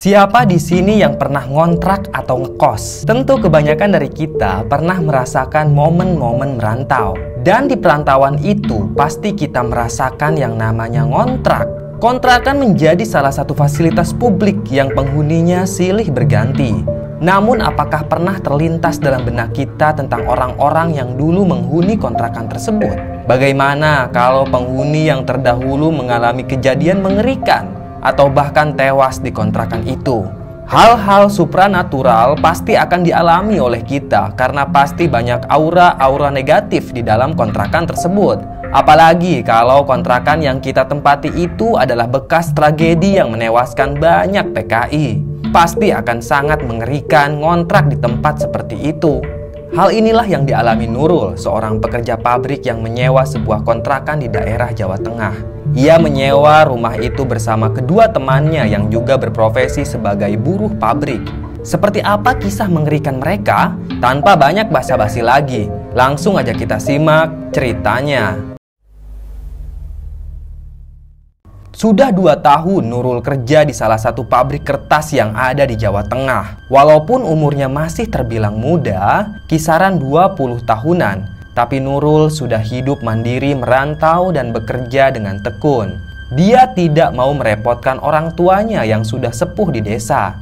Siapa di sini yang pernah ngontrak atau ngekos? Tentu kebanyakan dari kita pernah merasakan momen-momen merantau. Dan di perantauan itu pasti kita merasakan yang namanya ngontrak. Kontrakan menjadi salah satu fasilitas publik yang penghuninya silih berganti. Namun apakah pernah terlintas dalam benak kita tentang orang-orang yang dulu menghuni kontrakan tersebut? Bagaimana kalau penghuni yang terdahulu mengalami kejadian mengerikan atau bahkan tewas di kontrakan itu? Hal-hal supranatural pasti akan dialami oleh kita karena pasti banyak aura-aura negatif di dalam kontrakan tersebut. Apalagi kalau kontrakan yang kita tempati itu adalah bekas tragedi yang menewaskan banyak PKI. Pasti akan sangat mengerikan ngontrak di tempat seperti itu. Hal inilah yang dialami Nurul, seorang pekerja pabrik yang menyewa sebuah kontrakan di daerah Jawa Tengah. Ia menyewa rumah itu bersama kedua temannya yang juga berprofesi sebagai buruh pabrik. Seperti apa kisah mengerikan mereka? Tanpa banyak basa-basi lagi, langsung aja kita simak ceritanya. Sudah 2 tahun Nurul kerja di salah satu pabrik kertas yang ada di Jawa Tengah. Walaupun umurnya masih terbilang muda, kisaran 20 tahunan, tapi Nurul sudah hidup mandiri merantau dan bekerja dengan tekun. Dia tidak mau merepotkan orang tuanya yang sudah sepuh di desa.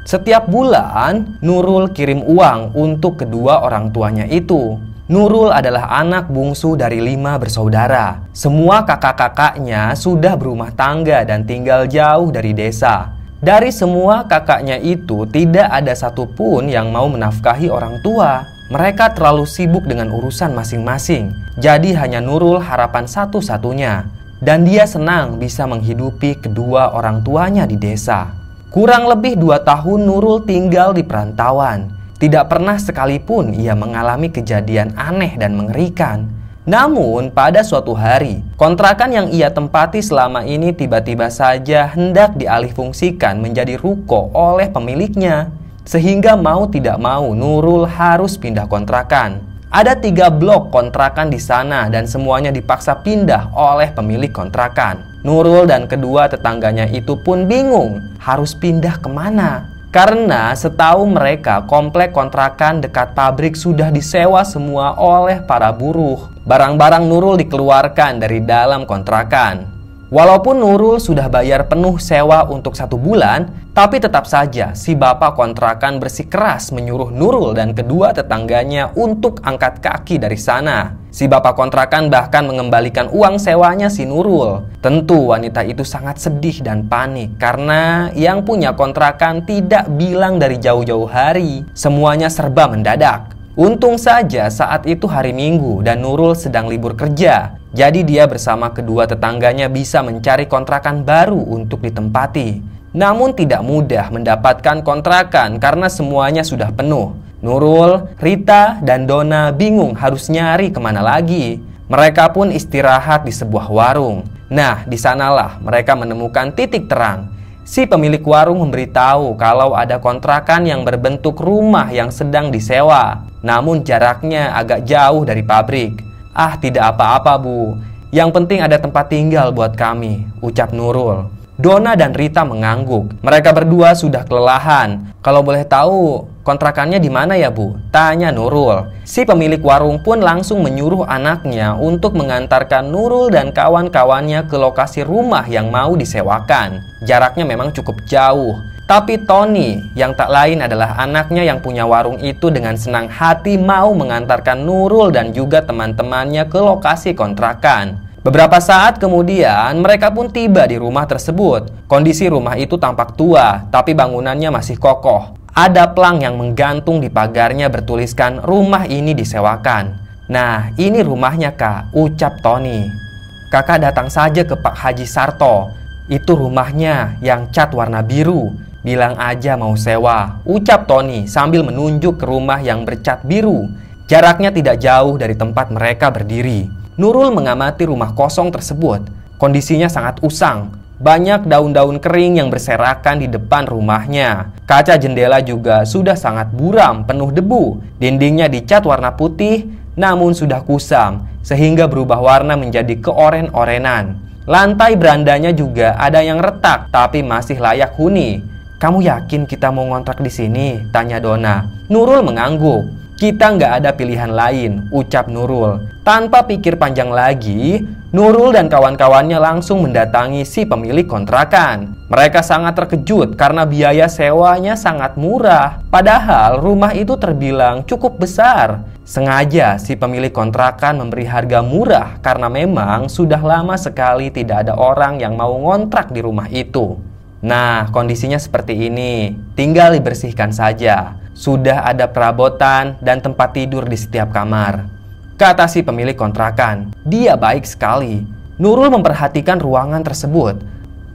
Setiap bulan, Nurul kirim uang untuk kedua orang tuanya itu. Nurul adalah anak bungsu dari 5 bersaudara. Semua kakak-kakaknya sudah berumah tangga dan tinggal jauh dari desa. Dari semua kakaknya itu, tidak ada satupun yang mau menafkahi orang tua. Mereka terlalu sibuk dengan urusan masing-masing. Jadi hanya Nurul harapan satu-satunya. Dan dia senang bisa menghidupi kedua orang tuanya di desa. Kurang lebih 2 tahun Nurul tinggal di perantauan. Tidak pernah sekalipun ia mengalami kejadian aneh dan mengerikan. Namun pada suatu hari, kontrakan yang ia tempati selama ini tiba-tiba saja hendak dialihfungsikan menjadi ruko oleh pemiliknya. Sehingga mau tidak mau Nurul harus pindah kontrakan. Ada 3 blok kontrakan di sana dan semuanya dipaksa pindah oleh pemilik kontrakan. Nurul dan kedua tetangganya itu pun bingung harus pindah kemana. Karena setahu mereka komplek kontrakan dekat pabrik sudah disewa semua oleh para buruh. Barang-barang Nurul dikeluarkan dari dalam kontrakan. Walaupun Nurul sudah bayar penuh sewa untuk 1 bulan, tapi tetap saja si bapak kontrakan bersikeras menyuruh Nurul dan kedua tetangganya untuk angkat kaki dari sana. Si bapak kontrakan bahkan mengembalikan uang sewanya si Nurul. Tentu wanita itu sangat sedih dan panik karena yang punya kontrakan tidak bilang dari jauh-jauh hari. Semuanya serba mendadak. Untung saja saat itu hari Minggu dan Nurul sedang libur kerja. Jadi dia bersama kedua tetangganya bisa mencari kontrakan baru untuk ditempati. Namun tidak mudah mendapatkan kontrakan karena semuanya sudah penuh. Nurul, Rita, dan Dona bingung harus nyari kemana lagi. Mereka pun istirahat di sebuah warung. Nah, di sanalah mereka menemukan titik terang. Si pemilik warung memberitahu kalau ada kontrakan yang berbentuk rumah yang sedang disewa. Namun jaraknya agak jauh dari pabrik. "Ah, tidak apa-apa, Bu. Yang penting ada tempat tinggal buat kami," ucap Nurul. Dona dan Rita mengangguk. Mereka berdua sudah kelelahan. "Kalau boleh tahu, kontrakannya di mana ya, Bu?" tanya Nurul. Si pemilik warung pun langsung menyuruh anaknya untuk mengantarkan Nurul dan kawan-kawannya ke lokasi rumah yang mau disewakan. Jaraknya memang cukup jauh. Tapi Tony, yang tak lain adalah anaknya yang punya warung itu, dengan senang hati mau mengantarkan Nurul dan juga teman-temannya ke lokasi kontrakan. Beberapa saat kemudian mereka pun tiba di rumah tersebut. Kondisi rumah itu tampak tua, tapi bangunannya masih kokoh. Ada plang yang menggantung di pagarnya bertuliskan "Rumah ini disewakan." "Nah, ini rumahnya, Kak," ucap Tony. "Kakak datang saja ke Pak Haji Sarto. Itu rumahnya yang cat warna biru. Bilang aja mau sewa," ucap Tony sambil menunjuk ke rumah yang bercat biru. Jaraknya tidak jauh dari tempat mereka berdiri. Nurul mengamati rumah kosong tersebut. Kondisinya sangat usang. Banyak daun-daun kering yang berserakan di depan rumahnya. Kaca jendela juga sudah sangat buram, penuh debu. Dindingnya dicat warna putih, namun sudah kusam, sehingga berubah warna menjadi keoren-orenan. Lantai berandanya juga ada yang retak, tapi masih layak huni. "Kamu yakin kita mau ngontrak di sini?" tanya Donna. Nurul mengangguk. "Kita nggak ada pilihan lain," ucap Nurul. Tanpa pikir panjang lagi, Nurul dan kawan-kawannya langsung mendatangi si pemilik kontrakan. Mereka sangat terkejut karena biaya sewanya sangat murah. Padahal rumah itu terbilang cukup besar. Sengaja si pemilik kontrakan memberi harga murah karena memang sudah lama sekali tidak ada orang yang mau ngontrak di rumah itu. Nah, kondisinya seperti ini. Tinggal dibersihkan saja. Sudah ada perabotan dan tempat tidur di setiap kamar, kata si pemilik kontrakan. Dia baik sekali. Nurul memperhatikan ruangan tersebut.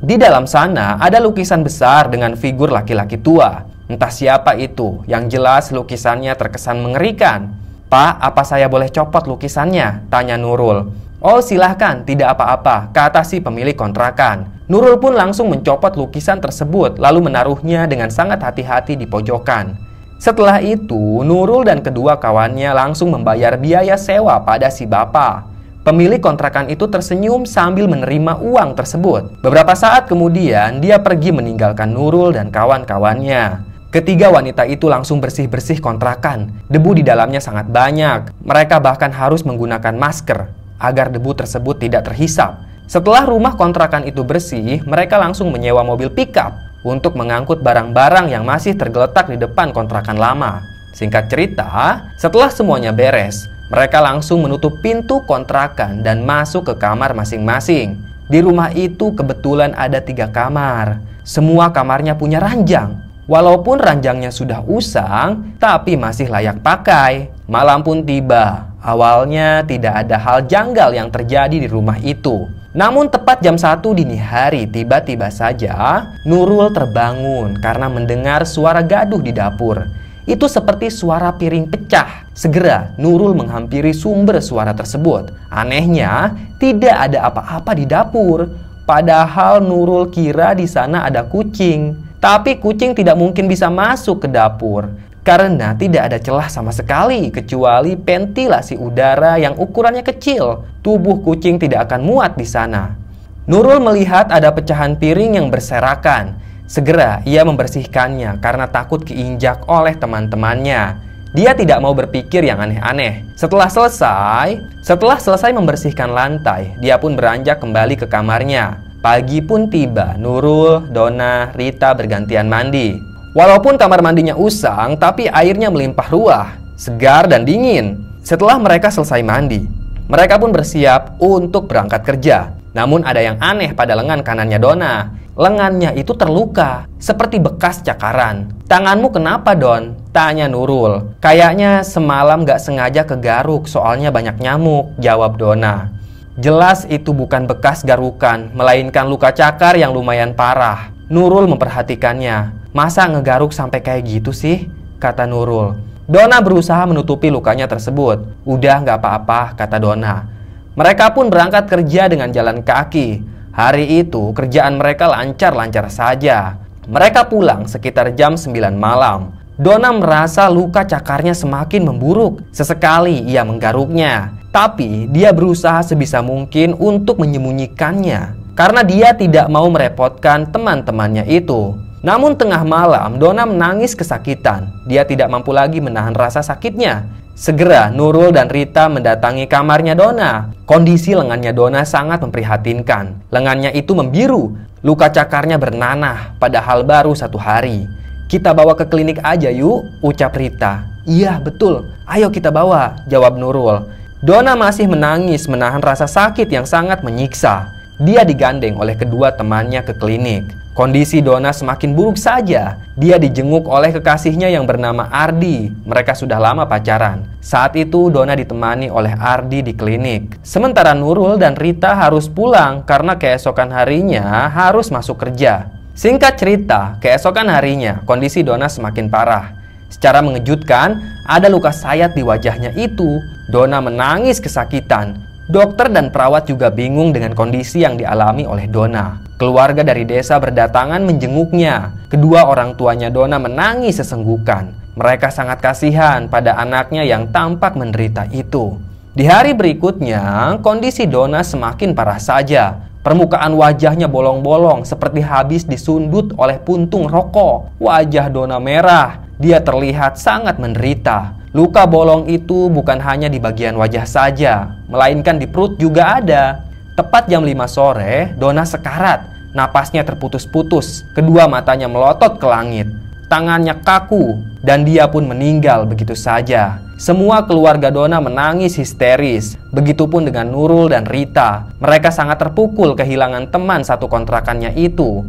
Di dalam sana ada lukisan besar dengan figur laki-laki tua. Entah siapa itu, yang jelas lukisannya terkesan mengerikan. "Pak, apa saya boleh copot lukisannya?" tanya Nurul. "Oh, silahkan, tidak apa-apa," kata si pemilik kontrakan. Nurul pun langsung mencopot lukisan tersebut lalu menaruhnya dengan sangat hati-hati di pojokan. Setelah itu, Nurul dan kedua kawannya langsung membayar biaya sewa pada si bapak. Pemilik kontrakan itu tersenyum sambil menerima uang tersebut. Beberapa saat kemudian, dia pergi meninggalkan Nurul dan kawan-kawannya. Ketiga wanita itu langsung bersih-bersih kontrakan. Debu di dalamnya sangat banyak. Mereka bahkan harus menggunakan masker agar debu tersebut tidak terhisap. Setelah rumah kontrakan itu bersih, mereka langsung menyewa mobil pickup untuk mengangkut barang-barang yang masih tergeletak di depan kontrakan lama. Singkat cerita, setelah semuanya beres, mereka langsung menutup pintu kontrakan dan masuk ke kamar masing-masing. Di rumah itu kebetulan ada 3 kamar. Semua kamarnya punya ranjang. Walaupun ranjangnya sudah usang, tapi masih layak pakai. Malam pun tiba. Awalnya tidak ada hal janggal yang terjadi di rumah itu. Namun tepat jam 1 dini hari, tiba-tiba saja Nurul terbangun karena mendengar suara gaduh di dapur. Itu seperti suara piring pecah. Segera Nurul menghampiri sumber suara tersebut. Anehnya, tidak ada apa-apa di dapur. Padahal Nurul kira di sana ada kucing. Tapi kucing tidak mungkin bisa masuk ke dapur karena tidak ada celah sama sekali kecuali ventilasi udara yang ukurannya kecil. Tubuh kucing tidak akan muat di sana. Nurul melihat ada pecahan piring yang berserakan. Segera ia membersihkannya karena takut keinjak oleh teman-temannya. Dia tidak mau berpikir yang aneh-aneh. Setelah selesai membersihkan lantai, dia pun beranjak kembali ke kamarnya. Pagi pun tiba. Nurul, Donna, Rita bergantian mandi. Walaupun kamar mandinya usang, tapi airnya melimpah ruah, segar dan dingin. Setelah mereka selesai mandi, mereka pun bersiap untuk berangkat kerja. Namun ada yang aneh pada lengan kanannya Donna. Lengannya itu terluka, seperti bekas cakaran. "Tanganmu kenapa, Don?" tanya Nurul. "Kayaknya semalam gak sengaja kegaruk, soalnya banyak nyamuk," jawab Donna. Jelas itu bukan bekas garukan, melainkan luka cakar yang lumayan parah. Nurul memperhatikannya. "Masa ngegaruk sampai kayak gitu sih?" kata Nurul. Donna berusaha menutupi lukanya tersebut. "Udah gak apa-apa," kata Donna. Mereka pun berangkat kerja dengan jalan kaki. Hari itu kerjaan mereka lancar-lancar saja. Mereka pulang sekitar jam 9 malam. Donna merasa luka cakarnya semakin memburuk. Sesekali ia menggaruknya, tapi dia berusaha sebisa mungkin untuk menyembunyikannya karena dia tidak mau merepotkan teman-temannya itu. Namun tengah malam, Donna menangis kesakitan. Dia tidak mampu lagi menahan rasa sakitnya. Segera Nurul dan Rita mendatangi kamarnya Donna. Kondisi lengannya Donna sangat memprihatinkan. Lengannya itu membiru, luka cakarnya bernanah, padahal baru 1 hari. "Kita bawa ke klinik aja yuk," ucap Rita. "Iya betul, ayo kita bawa," jawab Nurul. Donna masih menangis menahan rasa sakit yang sangat menyiksa. Dia digandeng oleh kedua temannya ke klinik. Kondisi Donna semakin buruk saja. Dia dijenguk oleh kekasihnya yang bernama Ardi. Mereka sudah lama pacaran. Saat itu Donna ditemani oleh Ardi di klinik. Sementara Nurul dan Rita harus pulang karena keesokan harinya harus masuk kerja. Singkat cerita, keesokan harinya kondisi Donna semakin parah. Secara mengejutkan, ada luka sayat di wajahnya itu. Donna menangis kesakitan. Dokter dan perawat juga bingung dengan kondisi yang dialami oleh Donna. Keluarga dari desa berdatangan menjenguknya. Kedua orang tuanya Donna menangis sesenggukan. Mereka sangat kasihan pada anaknya yang tampak menderita itu. Di hari berikutnya, kondisi Donna semakin parah saja. Permukaan wajahnya bolong-bolong seperti habis disundut oleh puntung rokok. Wajah Donna merah. Dia terlihat sangat menderita. Luka bolong itu bukan hanya di bagian wajah saja, melainkan di perut juga ada. Tepat jam 5 sore, Donna sekarat. Napasnya terputus-putus. Kedua matanya melotot ke langit. Tangannya kaku dan dia pun meninggal begitu saja. Semua keluarga Donna menangis histeris. Begitupun dengan Nurul dan Rita. Mereka sangat terpukul kehilangan teman satu kontrakannya itu.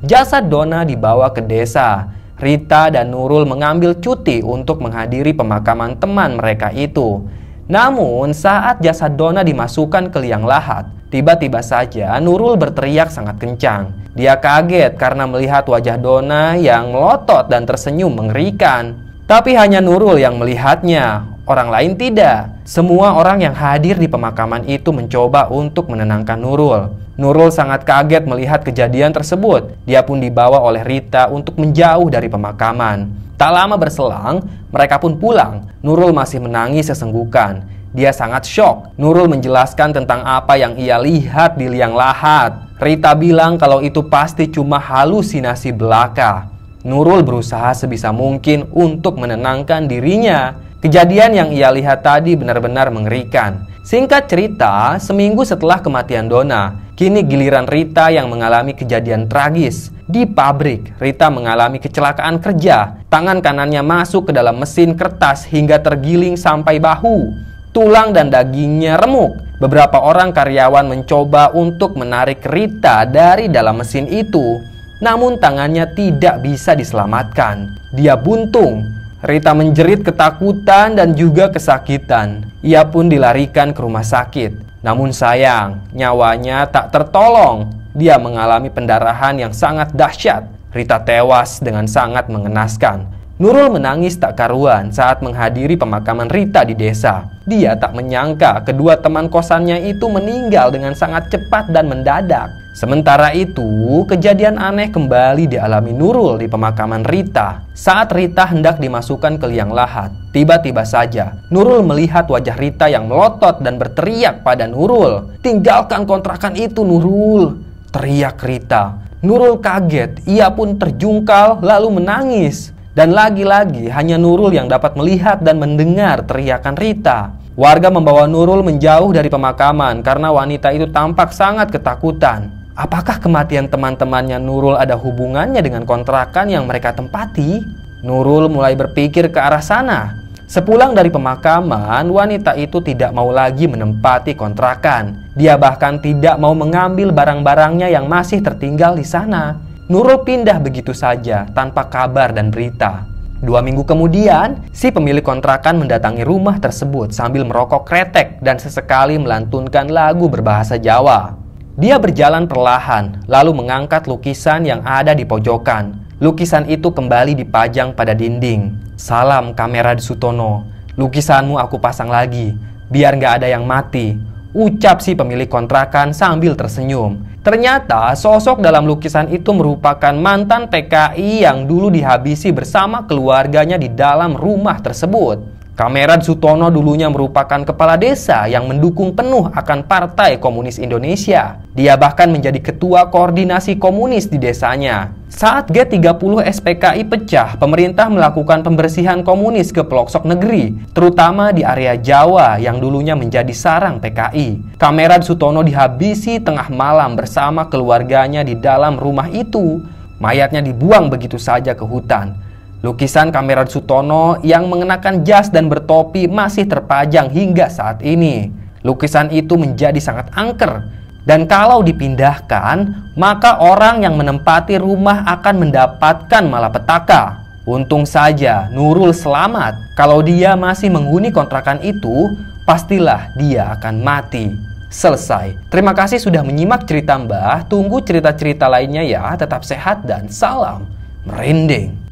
Jasad Donna dibawa ke desa. Rita dan Nurul mengambil cuti untuk menghadiri pemakaman teman mereka itu. Namun saat jasad Donna dimasukkan ke liang lahat, tiba-tiba saja Nurul berteriak sangat kencang. Dia kaget karena melihat wajah Donna yang melotot dan tersenyum mengerikan. Tapi hanya Nurul yang melihatnya, orang lain tidak. Semua orang yang hadir di pemakaman itu mencoba untuk menenangkan Nurul. Nurul sangat kaget melihat kejadian tersebut. Dia pun dibawa oleh Rita untuk menjauh dari pemakaman. Tak lama berselang, mereka pun pulang. Nurul masih menangis sesenggukan. Dia sangat syok. Nurul menjelaskan tentang apa yang ia lihat di liang lahat. Rita bilang kalau itu pasti cuma halusinasi belaka. Nurul berusaha sebisa mungkin untuk menenangkan dirinya. Kejadian yang ia lihat tadi benar-benar mengerikan. Singkat cerita, seminggu setelah kematian Donna, kini giliran Rita yang mengalami kejadian tragis. Di pabrik, Rita mengalami kecelakaan kerja. Tangan kanannya masuk ke dalam mesin kertas hingga tergiling sampai bahu. Tulang dan dagingnya remuk. Beberapa orang karyawan mencoba untuk menarik Rita dari dalam mesin itu. Namun tangannya tidak bisa diselamatkan. Dia buntung. Rita menjerit ketakutan dan juga kesakitan. Ia pun dilarikan ke rumah sakit. Namun sayang, nyawanya tak tertolong. Dia mengalami pendarahan yang sangat dahsyat. Rita tewas dengan sangat mengenaskan. Nurul menangis tak karuan saat menghadiri pemakaman Rita di desa. Dia tak menyangka kedua teman kosannya itu meninggal dengan sangat cepat dan mendadak. Sementara itu, kejadian aneh kembali dialami Nurul di pemakaman Rita. Saat Rita hendak dimasukkan ke liang lahat, tiba-tiba saja Nurul melihat wajah Rita yang melotot dan berteriak pada Nurul. "Tinggalkan kontrakan itu, Nurul!" teriak Rita. Nurul kaget, ia pun terjungkal lalu menangis. Dan lagi-lagi hanya Nurul yang dapat melihat dan mendengar teriakan Rita. Warga membawa Nurul menjauh dari pemakaman karena wanita itu tampak sangat ketakutan. Apakah kematian teman-temannya Nurul ada hubungannya dengan kontrakan yang mereka tempati? Nurul mulai berpikir ke arah sana. Sepulang dari pemakaman, wanita itu tidak mau lagi menempati kontrakan. Dia bahkan tidak mau mengambil barang-barangnya yang masih tertinggal di sana. Nurul pindah begitu saja tanpa kabar dan berita. 2 minggu kemudian, si pemilik kontrakan mendatangi rumah tersebut sambil merokok kretek dan sesekali melantunkan lagu berbahasa Jawa. Dia berjalan perlahan, lalu mengangkat lukisan yang ada di pojokan. Lukisan itu kembali dipajang pada dinding. "Salam Kamera Sutono, lukisanmu aku pasang lagi, biar nggak ada yang mati," ucap si pemilik kontrakan sambil tersenyum. Ternyata sosok dalam lukisan itu merupakan mantan TKI yang dulu dihabisi bersama keluarganya di dalam rumah tersebut. Kamera Sutono dulunya merupakan kepala desa yang mendukung penuh akan Partai Komunis Indonesia. Dia bahkan menjadi ketua koordinasi komunis di desanya. Saat G30 SPKI pecah, pemerintah melakukan pembersihan komunis ke pelosok negeri, terutama di area Jawa yang dulunya menjadi sarang PKI. Kamera Sutono dihabisi tengah malam bersama keluarganya di dalam rumah itu. Mayatnya dibuang begitu saja ke hutan. Lukisan Kamera Sutono yang mengenakan jas dan bertopi masih terpajang hingga saat ini. Lukisan itu menjadi sangat angker. Dan kalau dipindahkan, maka orang yang menempati rumah akan mendapatkan malapetaka. Untung saja Nurul selamat. Kalau dia masih menghuni kontrakan itu, pastilah dia akan mati. Selesai. Terima kasih sudah menyimak cerita Mbah. Tunggu cerita-cerita lainnya ya. Tetap sehat dan salam merinding.